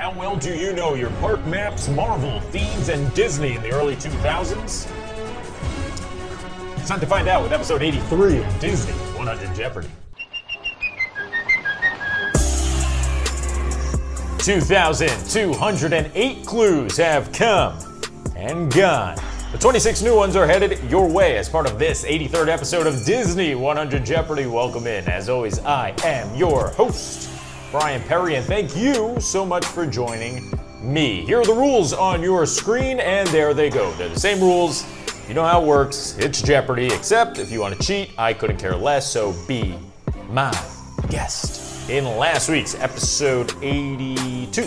How well do you know your park maps, Marvel, themes, and Disney in the early 2000s? It's time to find out with episode 83 of Disney 100 Jeopardy! 2,208 clues have come and gone. The 26 new ones are headed your way as part of this 83rd episode of Disney 100 Jeopardy! Welcome in. As always, I am your host, Bryan Perri, and thank you so much for joining me. Here are the rules on your screen, and there they go. They're the same rules. You know how it works. It's Jeopardy, except if you want to cheat, I couldn't care less, so be my guest. In last week's episode 82,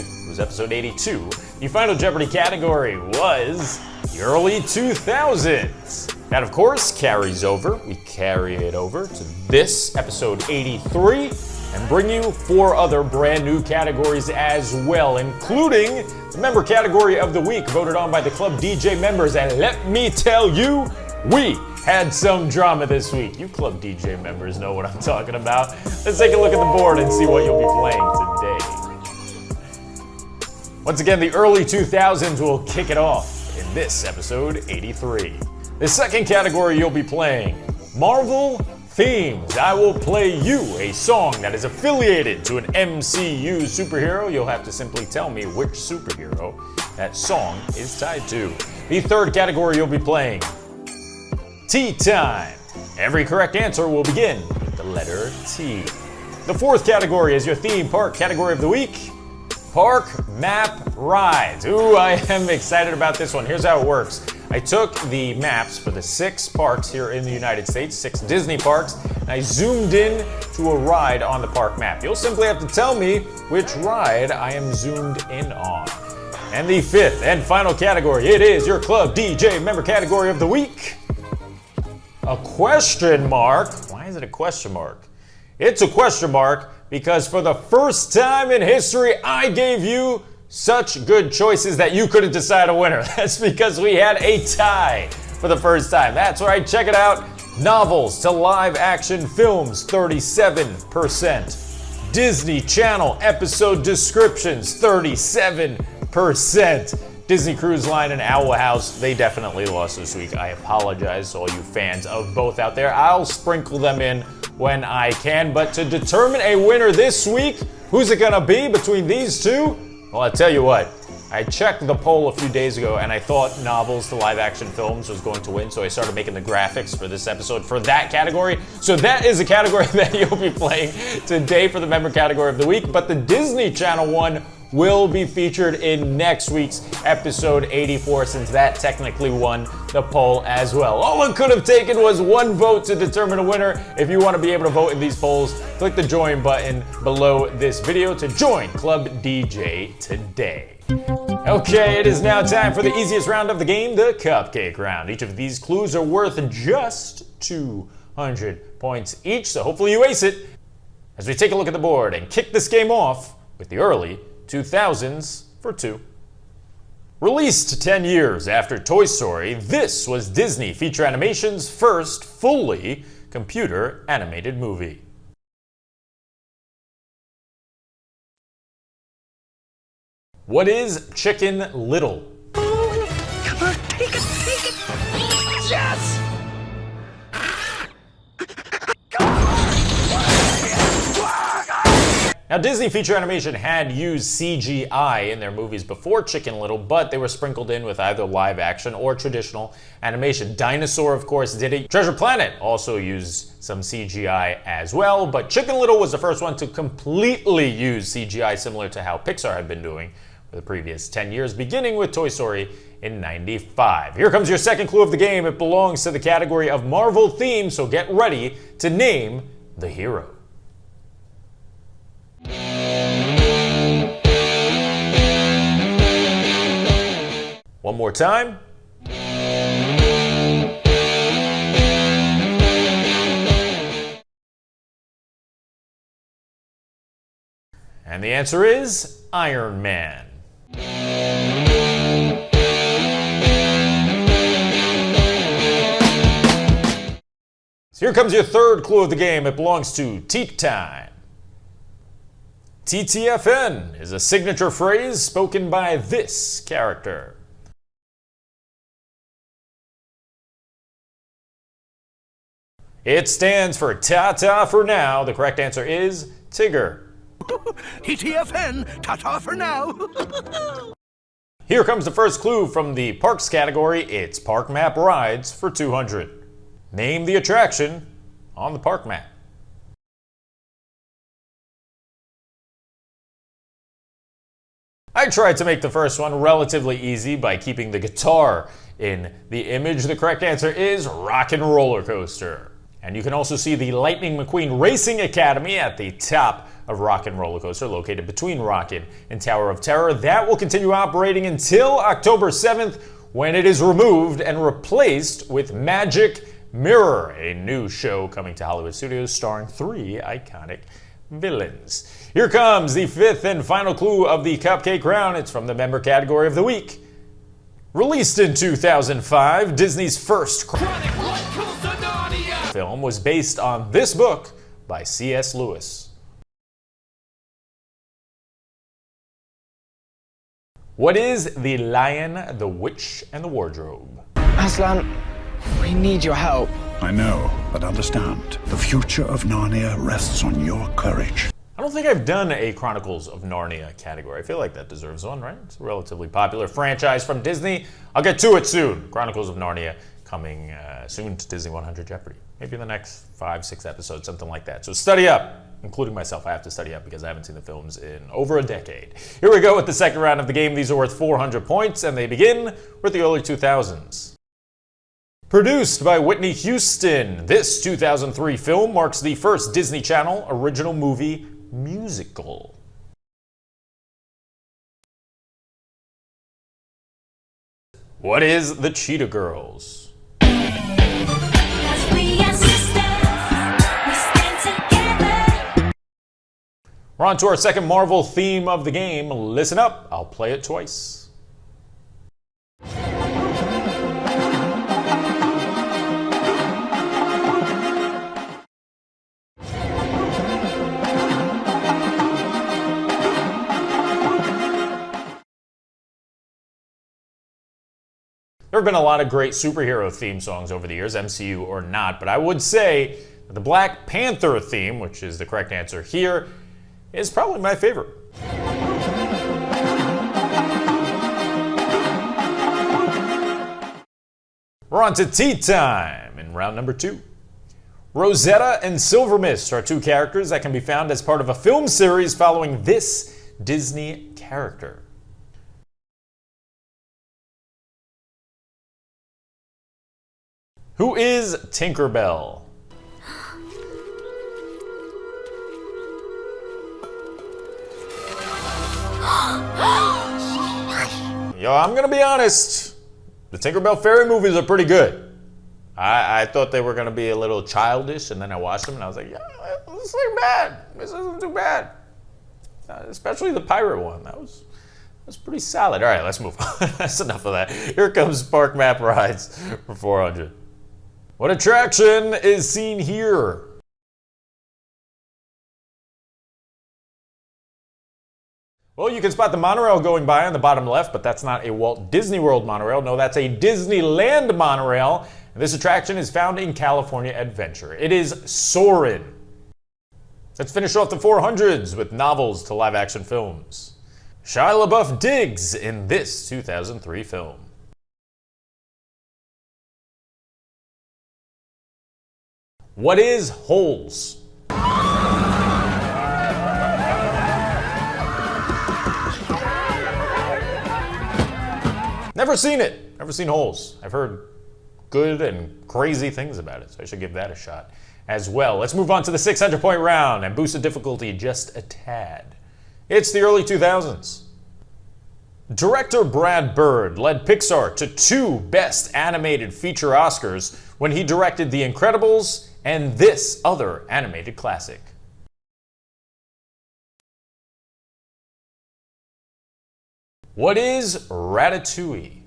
the final Jeopardy category was the early 2000s. That, of course, carries over. We carry it over to this episode 83 and bring you 4 other brand new categories as well, including the member category of the week voted on by the Club DJ members. And let me tell you, we had some drama this week. You Club DJ members know what I'm talking about. Let's take a look at the board and see what you'll be playing today. Once again, the early 2000s will kick it off in this episode 83. The second category you'll be playing, Marvel themes. I will play you a song that is affiliated to an MCU superhero. You'll have to simply tell me which superhero that song is tied to. The third category you'll be playing, Tea Time. Every correct answer will begin with the letter T. The fourth category is your theme park category of the week, Park Map Rides. Ooh, I am excited about this one. Here's how it works. I took the maps for the 6 parks here in the United States, 6 Disney parks, and I zoomed in to a ride on the park map. You'll simply have to tell me which ride I am zoomed in on. And the fifth and final category, it is your Club DJ member category of the week, a question mark. Why is it a question mark? It's a question mark because for the first time in history, I gave you such good choices that you couldn't decide a winner. That's because we had a tie for the first time. That's right, check it out. Novels to live action films, 37%. Disney Channel episode descriptions, 37%. Disney Cruise Line and Owl House, they definitely lost this week. I apologize to all you fans of both out there. I'll sprinkle them in when I can, but to determine a winner this week, who's it gonna be between these two? Well, I'll tell you what, I checked the poll a few days ago and I thought novels to live action films was going to win, so I started making the graphics for this episode for that category. So that is a category that you'll be playing today for the member category of the week, but the Disney Channel one will be featured in next week's episode 84, since that technically won the poll as well. All it could have taken was one vote to determine a winner. If you want to be able to vote in these polls, click the join button below this video to join Club DJ today. Okay, it is now time for the easiest round of the game, the cupcake round. Each of these clues are worth just 200 points each, so hopefully you ace it as we take a look at the board and kick this game off with the early 2000s for 2. Released 10 years after Toy Story, this was Disney Feature Animation's first fully computer animated movie. What is Chicken Little? Come on, take it! Yes! Now, Disney Feature Animation had used CGI in their movies before Chicken Little, but they were sprinkled in with either live action or traditional animation. Dinosaur, of course, did it. Treasure Planet also used some CGI as well, but Chicken Little was the first one to completely use CGI, similar to how Pixar had been doing for the previous 10 years, beginning with Toy Story in '95. Here comes your second clue of the game. It belongs to the category of Marvel theme, so get ready to name the hero. One more time. And the answer is Iron Man. So here comes your third clue of the game. It belongs to Tea Time. TTFN is a signature phrase spoken by this character. It stands for ta-ta for now. The correct answer is Tigger. TTFN, ta-ta for now. Here comes the first clue from the parks category. It's Park Map Rides for 200. Name the attraction on the park map. I tried to make the first one relatively easy by keeping the guitar in the image. The correct answer is Rock and Roller Coaster. And you can also see the Lightning McQueen Racing Academy at the top of Rock and Roller Coaster, located between Rockin' and Tower of Terror. That will continue operating until October 7th, when it is removed and replaced with Magic Mirror, a new show coming to Hollywood studios starring 3 iconic villains. Here comes the fifth and final clue of the cupcake round. It's from the member category of the week. Released in 2005, Disney's first film was based on this book by C.S. Lewis. What is The Lion, the Witch, and the Wardrobe? Aslan, we need your help. I know, but understand, the future of Narnia rests on your courage. I don't think I've done a Chronicles of Narnia category. I feel like that deserves one, right? It's a relatively popular franchise from Disney. I'll get to it soon. Chronicles of Narnia coming soon to Disney 100 Jeopardy. Maybe in the next 5-6 episodes, something like that. So study up, including myself. I have to study up because I haven't seen the films in over a decade. Here we go with the second round of the game. These are worth 400 points, and they begin with the early 2000s. Produced by Whitney Houston, this 2003 film marks the first Disney Channel original movie musical. What is the Cheetah Girls? We're on to our second Marvel theme of the game. Listen up, I'll play it twice. There have been a lot of great superhero theme songs over the years, MCU or not, but I would say that the Black Panther theme, which is the correct answer here, is probably my favorite. We're on to tea time in round number 2. Rosetta and Silver Mist are 2 characters that can be found as part of a film series following this Disney character. Who is Tinkerbell? Yo, I'm gonna be honest. The Tinkerbell fairy movies are pretty good. I thought they were gonna be a little childish, and then I watched them and I was like, yeah, this ain't bad. This isn't too bad. Especially the pirate one. That was pretty solid. All right, let's move on. That's enough of that. Here comes Park Map Rides for 400. What attraction is seen here? Well, you can spot the monorail going by on the bottom left, but that's not a Walt Disney World monorail. No, that's a Disneyland monorail. And this attraction is found in California Adventure. It is Soarin'. Let's finish off the 400s with novels to live-action films. Shia LaBeouf digs in this 2003 film. What is Holes? Never seen it. Never seen Holes. I've heard good and crazy things about it, so I should give that a shot as well. Let's move on to the 600-point round and boost the difficulty just a tad. It's the early 2000s. Director Brad Bird led Pixar to 2 Best Animated Feature Oscars when he directed The Incredibles and this other animated classic. What is Ratatouille?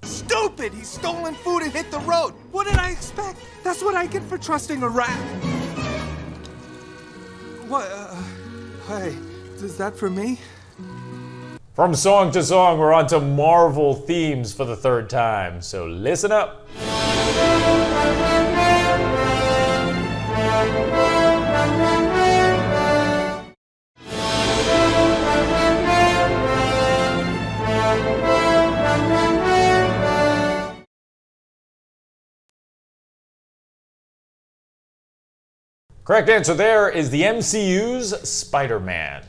Stupid! He stolen food and hit the road. What did I expect? That's what I get for trusting a rat. What? Hey, Is that for me? From song to song, we're on to Marvel themes for the third time, so listen up. Correct answer there is the MCU's Spider-Man.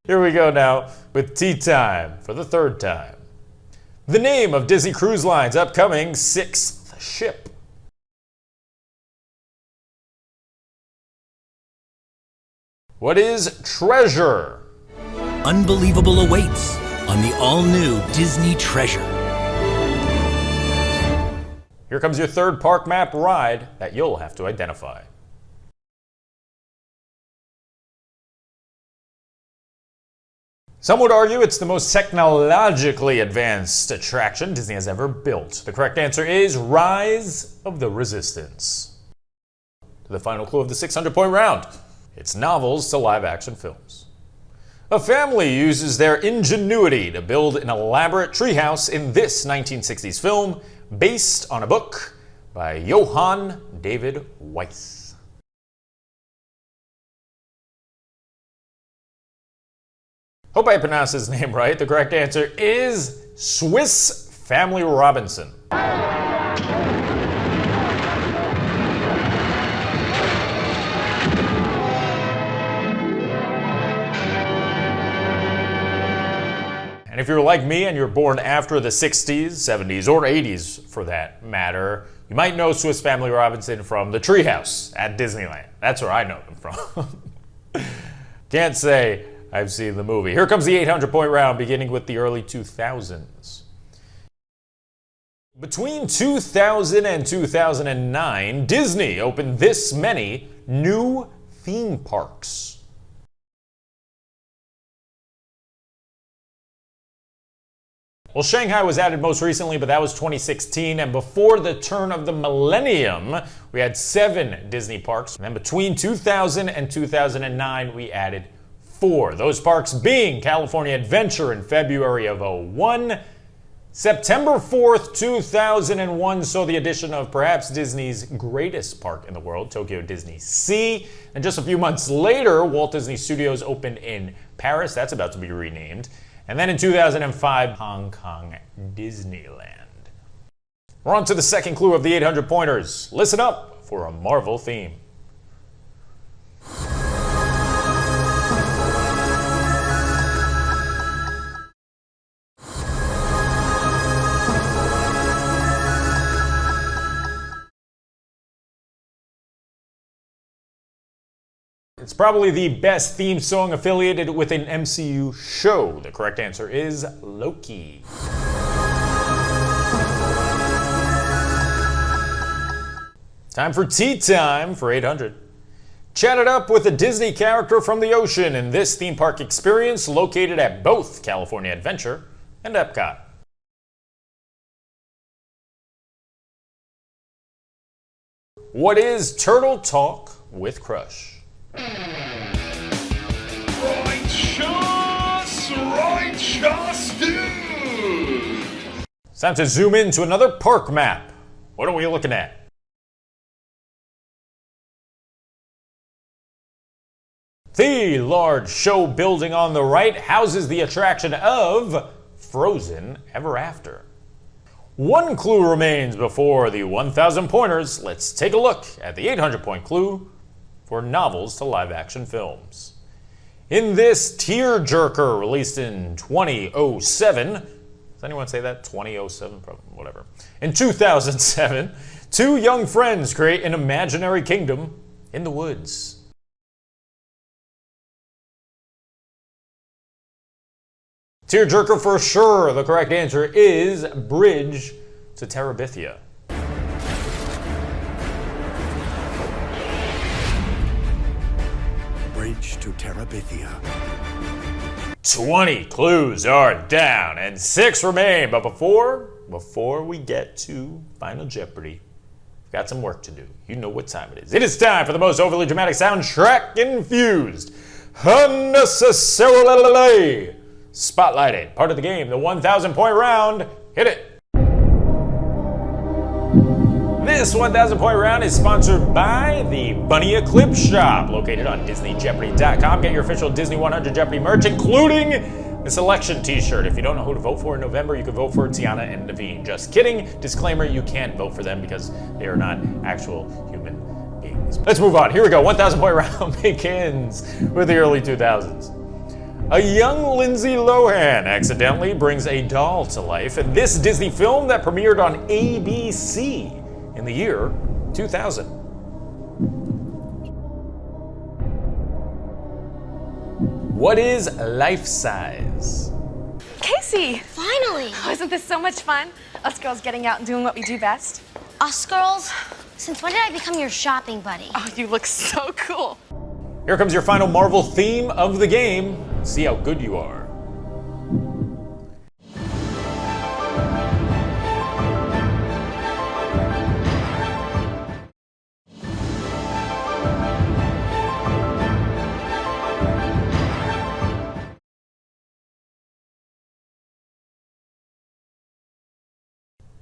Here we go now with Tea Time for the third time. The name of Disney Cruise Line's upcoming 6th ship. What is Treasure? Unbelievable awaits on the all-new Disney Treasure. Here comes your third park map ride that you'll have to identify. Some would argue it's the most technologically advanced attraction Disney has ever built. The correct answer is Rise of the Resistance. To the final clue of the 600-point round. It's novels to live-action films. A family uses their ingenuity to build an elaborate treehouse in this 1960s film based on a book by Johann David Weiss. Hope I pronounced his name right. The correct answer is Swiss Family Robinson. And if you're like me and you're born after the 60s, 70s, or 80s for that matter, you might know Swiss Family Robinson from the Treehouse at Disneyland. That's where I know them from. Can't say I've seen the movie. Here comes the 800-point round, beginning with the early 2000s. Between 2000 and 2009, Disney opened this many new theme parks. Well, Shanghai was added most recently, but that was 2016. And before the turn of the millennium, we had 7 Disney parks. And then between 2000 and 2009, we added 4. Those parks being California Adventure in February of 2001. September 4th, 2001 saw the addition of perhaps Disney's greatest park in the world, Tokyo Disney Sea. And just a few months later, Walt Disney Studios opened in Paris. That's about to be renamed. And then in 2005, Hong Kong Disneyland. We're on to the second clue of the 800 pointers. Listen up for a Marvel theme. It's probably the best theme song affiliated with an MCU show. The correct answer is Loki. Time for tea time for 800. Chat it up with a Disney character from the ocean in this theme park experience located at both California Adventure and Epcot. What is Turtle Talk with Crush? Righteous, dude! It's time to zoom in to another park map. What are we looking at? The large show building on the right houses the attraction of Frozen Ever After. One clue remains before the 1,000 pointers. Let's take a look at the 800-point clue for novels to live-action films. In this tearjerker released in 2007, does anyone say that? 2007? Probably, whatever. In 2007, 2 young friends create an imaginary kingdom in the woods. Tearjerker for sure. The correct answer is Bridge to Terabithia. Bridge to Terabithia. 20 clues are down and 6 remain. But before we get to Final Jeopardy, We've got some work to do. You know what time it is. It is time for the most overly dramatic soundtrack infused, unnecessarily spotlighted part of the game, the 1,000-point round. Hit it. This 1,000-point round is sponsored by the Bunny Eclipse Shop, located on DisneyJeopardy.com. Get your official Disney 100 Jeopardy merch, including the selection t-shirt. If you don't know who to vote for in November, you can vote for Tiana and Naveen. Just kidding. Disclaimer, you can't vote for them because they are not actual human beings. Let's move on. Here we go. 1,000-point round begins with the early 2000s. A young Lindsay Lohan accidentally brings a doll to life in this Disney film that premiered on ABC in the year 2000. What is life size? Casey! Finally! Oh, isn't this so much fun? Us girls getting out and doing what we do best. Us girls? Since when did I become your shopping buddy? Oh, you look so cool. Here comes your final Marvel theme of the game. See how good you are.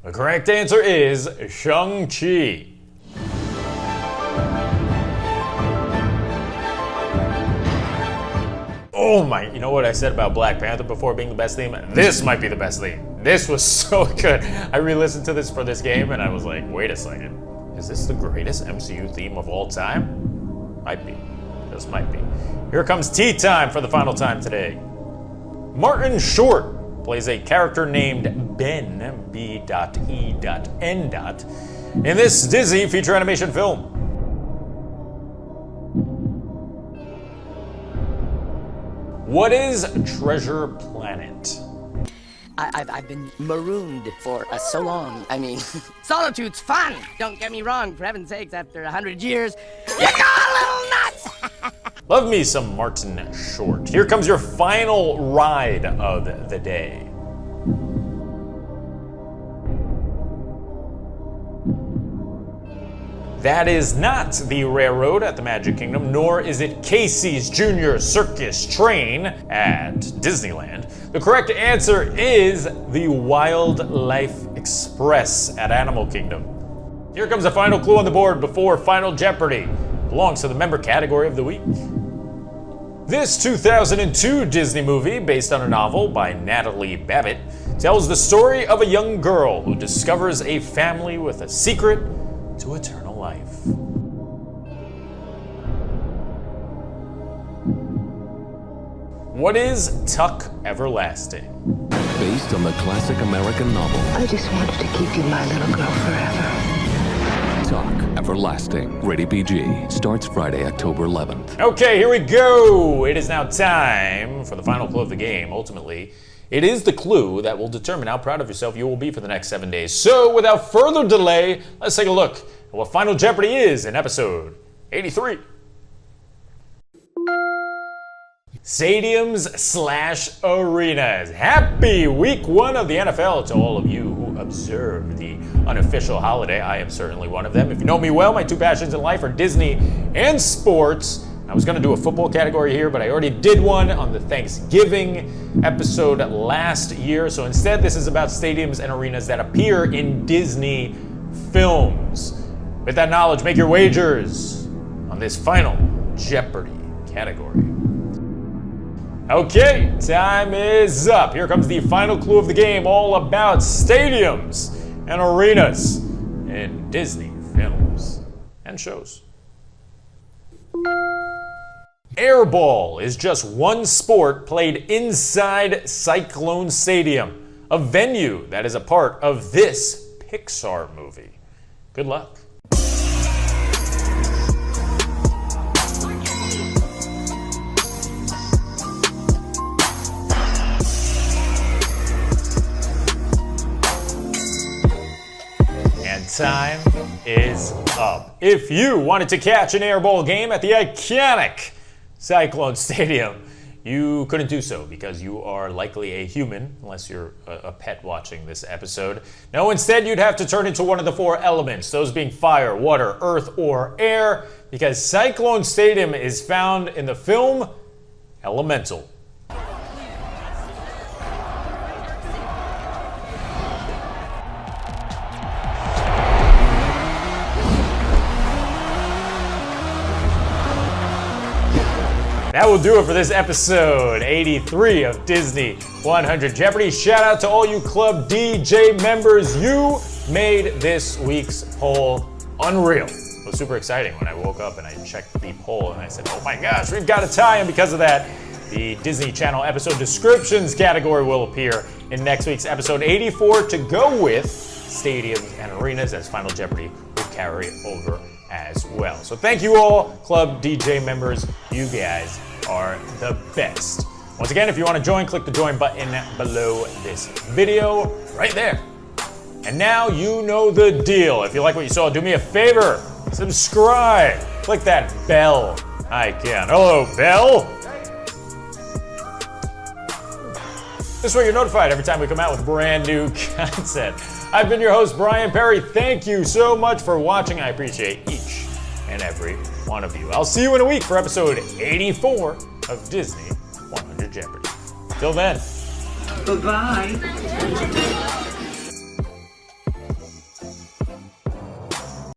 The correct answer is Shang-Chi. Oh my, you know what I said about Black Panther before being the best theme? This might be the best theme. This was so good. I re-listened to this for this game and I was like, wait a second. Is this the greatest MCU theme of all time? Might be. Just might be. Here comes tea time for the final time today. Martin Short plays a character named Ben, B.E.N. in this Disney feature animation film. What is Treasure Planet? I've been marooned for so long. I mean, solitude's fun. Don't get me wrong. For heaven's sakes, after 100 years, you go a little nuts. Love me some Martin Short. Here comes your final ride of the day. That is not the railroad at the Magic Kingdom, nor is it Casey's Junior Circus Train at Disneyland. The correct answer is the Wildlife Express at Animal Kingdom. Here comes the final clue on the board before Final Jeopardy. Belongs to the member category of the week. This 2002 Disney movie, based on a novel by Natalie Babbitt, tells the story of a young girl who discovers a family with a secret to eternal life. What is Tuck Everlasting? Based on the classic American novel. I just wanted to keep you my little girl forever. Tuck Everlasting. Rated PG. Starts Friday, October 11th. Okay, here we go. It is now time for the final clue of the game. Ultimately, it is the clue that will determine how proud of yourself you will be for the next 7 days. So, without further delay, let's take a look at what Final Jeopardy is in episode 83. Stadiums/arenas. Happy week 1 of the NFL to all of you who observe the unofficial holiday. I am certainly one of them. If you know me well, my two passions in life are Disney and sports. I was going to do a football category here, but I already did one on the Thanksgiving episode last year. So instead, this is about stadiums and arenas that appear in Disney films. With that knowledge, make your wagers on this Final Jeopardy category. Okay, time is up. Here comes the final clue of the game, all about stadiums and arenas in Disney films and shows. Airball is just one sport played inside Cyclone Stadium, a venue that is a part of this Pixar movie. Good luck. Time is up. If you wanted to catch an airball game at the iconic Cyclone Stadium, you couldn't do so because you are likely a human, unless you're a pet watching this episode. No, instead you'd have to turn into one of the 4 elements, those being fire, water, earth, or air, because Cyclone Stadium is found in the film Elemental. That will do it for this episode 83 of Disney 100 Jeopardy. Shout out to all you Club DJ members. You made this week's poll unreal. It was super exciting when I woke up and I checked the poll and I said, oh my gosh, we've got a tie. And because of that, the Disney Channel episode descriptions category will appear in next week's episode 84 to go with stadiums and arenas, as Final Jeopardy will carry over as well. So thank you all, Club DJ members. You guys are the best. Once again, if you want to join, click the join button below this video right there. And now you know the deal. If you like what you saw, do me a favor. Subscribe. Click that bell icon. Hello, bell. This way you're notified every time we come out with brand new content. I've been your host, Bryan Perri. Thank you so much for watching. I appreciate each and every one of you. I'll see you in a week for episode 84 of Disney 100 Jeopardy. Till then. Bye-bye.